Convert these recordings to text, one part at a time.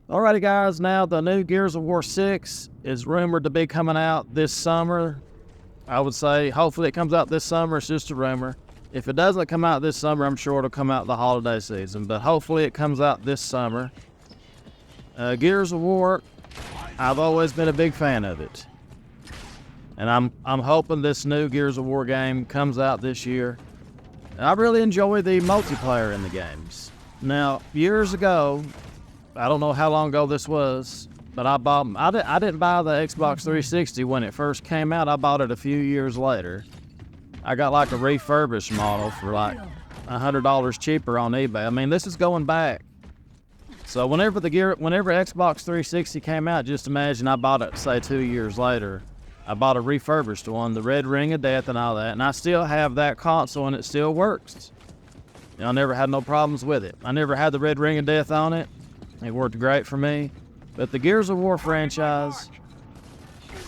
Alrighty guys, now the new Gears of War 6 is rumored to be coming out this summer. I would say hopefully it comes out this summer. It's just a rumor. If it doesn't come out this summer, I'm sure it'll come out the holiday season, but hopefully it comes out this summer. Gears of War, I've always been a big fan of it. And I'm hoping this new Gears of War game comes out this year. I really enjoy the multiplayer in the games. Now, years ago, I don't know how long ago this was, but I didn't buy the Xbox 360 when it first came out. I bought it a few years later. I got like a refurbished model for like $100 cheaper on eBay. I mean, this is going back. So whenever Xbox 360 came out, just imagine I bought it, say, 2 years later. I bought a refurbished one, the Red Ring of Death and all that, and I still have that console and it still works. You know, I never had no problems with it. I never had the Red Ring of Death on it. It worked great for me. But the Gears of War franchise,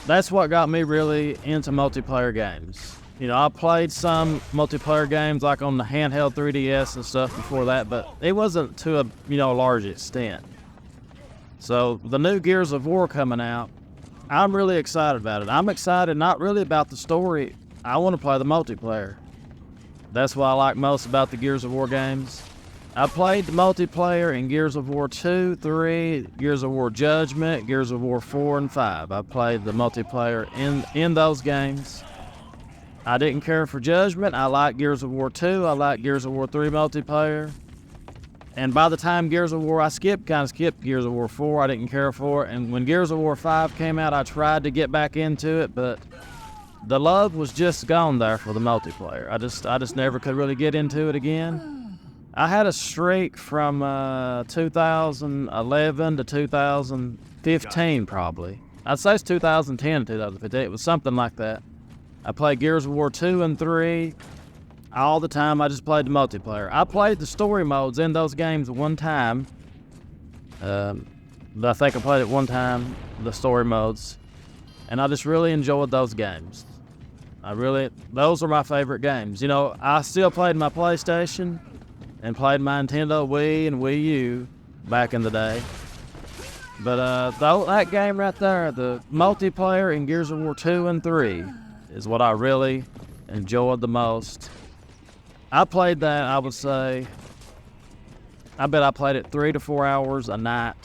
that's what got me really into multiplayer games. You know, I played some multiplayer games like on the handheld 3DS and stuff before that, but it wasn't to a large extent. So the new Gears of War coming out, I'm really excited about it. I'm excited not really about the story. I want to play the multiplayer. That's what I like most about the Gears of War games. I played the multiplayer in Gears of War 2, 3, Gears of War Judgment, Gears of War 4, and 5. I played the multiplayer in those games. I didn't care for Judgment. I like Gears of War 2. I like Gears of War 3 multiplayer. And by the time Gears of War, I kind of skipped Gears of War 4. I didn't care for it. And when Gears of War 5 came out, I tried to get back into it, but the love was just gone there for the multiplayer. I just never could really get into it again. I had a streak from 2011 to 2015 probably. I'd say it's 2010 to 2015. It was something like that. I played Gears of War 2 and 3 all the time. I just played the multiplayer. I played the story modes in those games one time. I think I played it one time, the story modes. And I just really enjoyed those games. Those are my favorite games. You know, I still played my PlayStation and played my Nintendo Wii and Wii U back in the day. But that game right there, the multiplayer in Gears of War 2 and 3, is what I really enjoyed the most. I played that, I would say, I bet I played it 3 to 4 hours a night.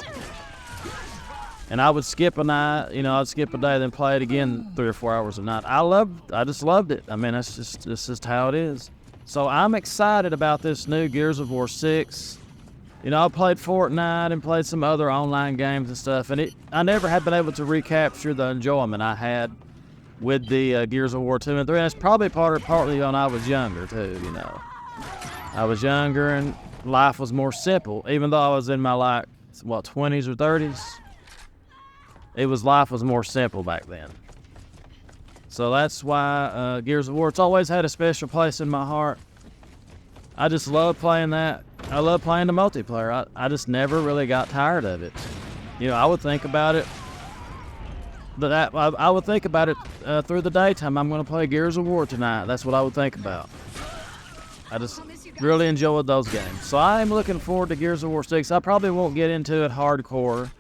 And I would skip a night, I'd skip a day, then play it again 3 or 4 hours a night. I just loved it. I mean, that's just how it is. So I'm excited about this new Gears of War 6. I played Fortnite and played some other online games and stuff, and I never had been able to recapture the enjoyment I had with the Gears of War 2 and 3. And it's probably partly when I was younger too, I was younger and life was more simple. Even though I was in my 20s or 30s, life was more simple back then. So that's why Gears of War, it's always had a special place in my heart. I just love playing that. I love playing the multiplayer. I just never really got tired of it. I would think about it. I would think about it through the daytime. I'm going to play Gears of War tonight. That's what I would think about. I just really enjoyed those games. So I am looking forward to Gears of War 6. I probably won't get into it hardcore,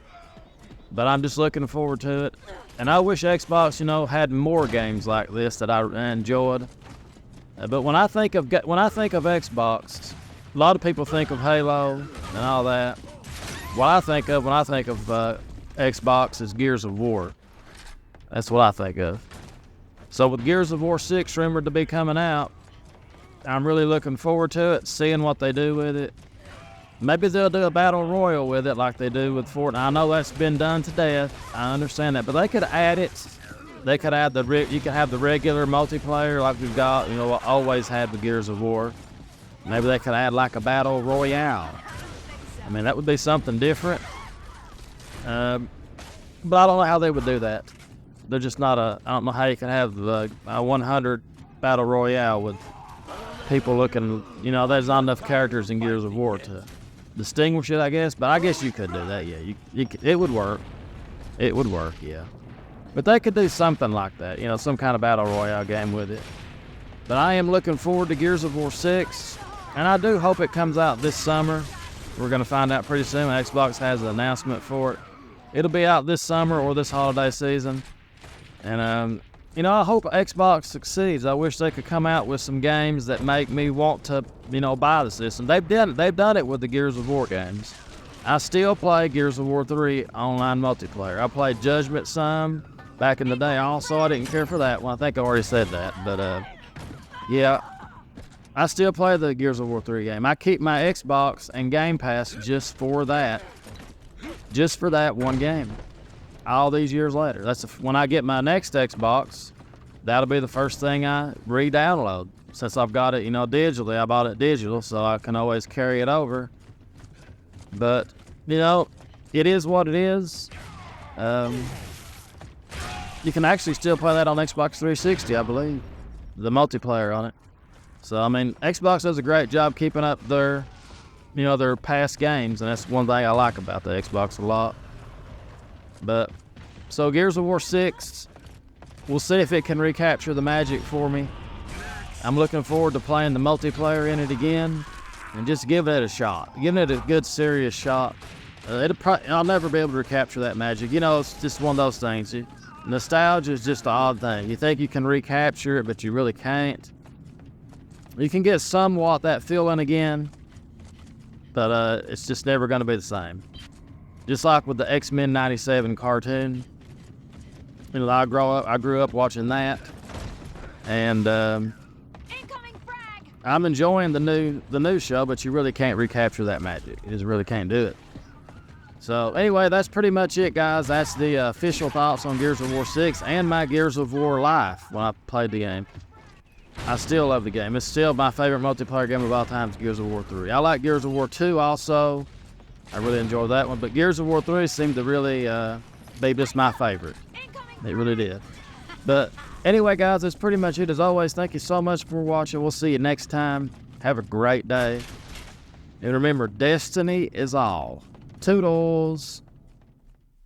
but I'm just looking forward to it. And I wish Xbox, had more games like this that I enjoyed. But when I think of Xbox, a lot of people think of Halo and all that. What I think of when I think of Xbox is Gears of War. That's what I think of. So with Gears of War 6 rumored to be coming out, I'm really looking forward to it, seeing what they do with it. Maybe they'll do a battle royal with it like they do with Fortnite. I know that's been done to death. I understand that, but they could add it. They could add you could have the regular multiplayer like we've got, always had with Gears of War. Maybe they could add like a battle royale. I mean, that would be something different. But I don't know how they would do that. They're just not I don't know how you can have a 100 battle royale with people looking, there's not enough characters in Gears of War to distinguish it, I guess. But I guess you could do that, yeah. It would work. It would work, yeah. But they could do something like that, some kind of battle royale game with it. But I am looking forward to Gears of War 6, and I do hope it comes out this summer. We're going to find out pretty soon. Xbox has an announcement for it. It'll be out this summer or this holiday season. And, you know, I hope Xbox succeeds. I wish they could come out with some games that make me want to, you know, buy the system. They've done it with the Gears of War games. I still play Gears of War 3 online multiplayer. I played Judgment some back in the day. Also, I didn't care for that one. I think I already said that. But, yeah, I still play the Gears of War 3 game. I keep my Xbox and Game Pass just for that. Just for that one game. All these years later. When I get my next Xbox, that'll be the first thing I re-download. Since I've got it, you know, digitally. I bought it digital, so I can always carry it over. But, you know, it is what it is. You can actually still play that on Xbox 360, I believe. The multiplayer on it. So, I mean, Xbox does a great job keeping up their, you know, their past games. And that's one thing I like about the Xbox a lot. But, so Gears of War 6, we'll see if it can recapture the magic for me. I'm looking forward to playing the multiplayer in it again. And just giving it a shot. Giving it a good, serious shot. I'll never be able to recapture that magic. You know, it's just one of those things. Nostalgia is just an odd thing. You think you can recapture it, but you really can't. You can get somewhat that feeling again, but it's just never going to be the same. Just like with the X-Men 97 cartoon. You know, I grew up watching that. And I'm enjoying the new show, but you really can't recapture that magic. You just really can't do it. So anyway, that's pretty much it, guys. That's the official thoughts on Gears of War 6 and my Gears of War life when I played the game. I still love the game. It's still my favorite multiplayer game of all time is Gears of War 3. I like Gears of War 2 also. I really enjoyed that one. But Gears of War 3 seemed to really be just my favorite. It really did. But anyway, guys, that's pretty much it as always. Thank you so much for watching. We'll see you next time. Have a great day. And remember, destiny is all. Toodles.